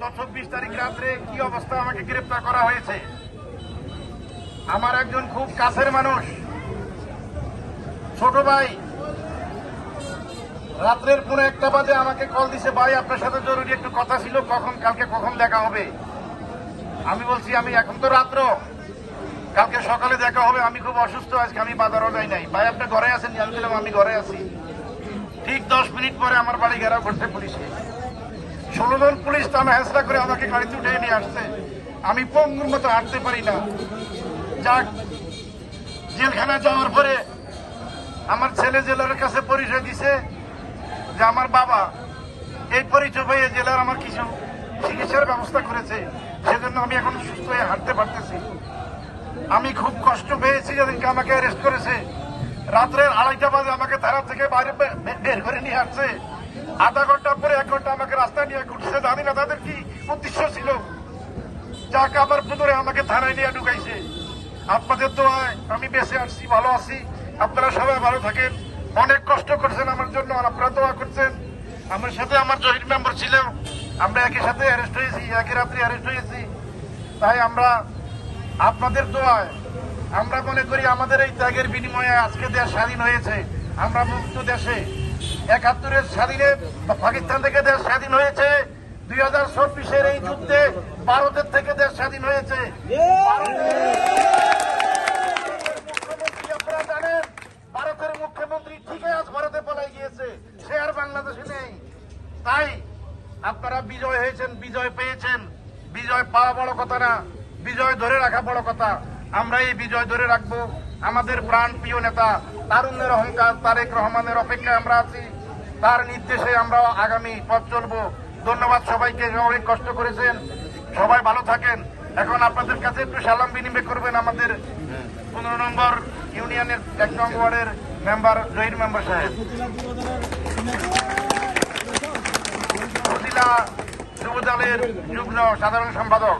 গত 24 তারিখ রাত্রে কি অবস্থা আমাকে গ্রেপ্তার করা হয়েছে। আমার একজন খুব কাছের মানুষ, ছোট ভাই, রাত্রের পুরো 1টা বাজে আমাকে কল দিছে, ভাই আপনার সাথে জরুরি একটু কথা ছিল, কালকে কখন দেখা হবে। আমি বলছি আমি এখন তো রাত্র, কালকে সকালে দেখা হবে, আমি খুব অসুস্থ, আজকে আমি বাজারও যাই নাই। ভাই আপনি ঘরে আছেন? আমি বললাম আমি ঘরে আছি। ঠিক 10 মিনিট পরে আমার বাড়ি ঘেরাও করছে পুলিশে। 16 জন পুলিশ টানা হেঁচড়া করে আমাকে গাড়িতে উঠে নিয়ে আসছে। আমি পঙ্গুর মতো হাঁটতে পারি না। যাক, জেলখানা যাওয়ার পরে আমার ছেলে জেলার কাছে পরিচয় দিছে যে আমার বাবা এই পরিচয় পেয়ে জেলার আমার কিছু চিকিৎসার ব্যবস্থা করেছে, সেজন্য আমি এখন সুস্থ হয়ে হাঁটতে পারতেছি। আমি খুব কষ্ট পেয়েছি যেদিনকে আমাকে অ্যারেস্ট করেছে। রাত্রের 2:30টা বাজে আমাকে ধারা থেকে বাইরে বের করে নিয়ে আসছে। আধা ঘন্টা পরে 1 ঘন্টা আমাকে রাস্তায় নিয়ে ঘুরছে। জানি না তাদের কি উদ্দেশ্য ছিল। যাকে আবার পুনরে আমাকে থানায় নিয়ে ঢুকাইছে। আপনাদের দোয়ায় আমি বেঁচে আসছি, ভালো আছি। আপনারা সবাই ভালো থাকেন। অনেক কষ্ট করছেন আমার জন্য, আর আপনারা দোয়া করছেন। আমার সাথে আমার জয়েন্ট মেম্বার ছিল, আমরা একই সাথে অ্যারেস্ট হয়েছি, একই রাত্রে অ্যারেস্ট হয়েছি। তাই আমরা আপনাদের দোয়ায় আমরা মনে করি আমাদের এই ত্যাগের বিনিময়ে আজকে দেশ স্বাধীন হয়েছে। আমরা মুক্ত দেশে 71-এর স্বাধীনে পাকিস্তান থেকে দেশ স্বাধীন হয়েছে। 2024-এর এই যুদ্ধে ভারতের থেকে দেশ স্বাধীন হয়েছে। আপনারা জানেন ভারতের মুখ্যমন্ত্রী ঠিকই আজ ভারতে পলাই গিয়েছে, সে আর বাংলাদেশে নেই। তাই আপনারা বিজয় হয়েছেন, বিজয় পেয়েছেন। বিজয় পাওয়া বড় কথা না, বিজয় ধরে রাখা বড় কথা। আমরা এই বিজয় ধরে রাখবো। আমাদের প্রাণ প্রিয় নেতা তারুণ্যের অহংকার তারেক রহমানের অপেক্ষায় আমরা আছি। তার নির্দেশে আমরা আগামী পথ চলবো। ধন্যবাদ সবাইকে, অনেক কষ্ট করেছেন। সবাই ভালো থাকেন। এখন আপনাদের কাছে একটু সালাম বিনিময় করবেন আমাদের 15 নম্বর ইউনিয়নের 1 নং ওয়ার্ডের মেম্বার জহির মেম্বার সাহেব, উপজেলা যুবদলের যুগ্ম সাধারণ সম্পাদক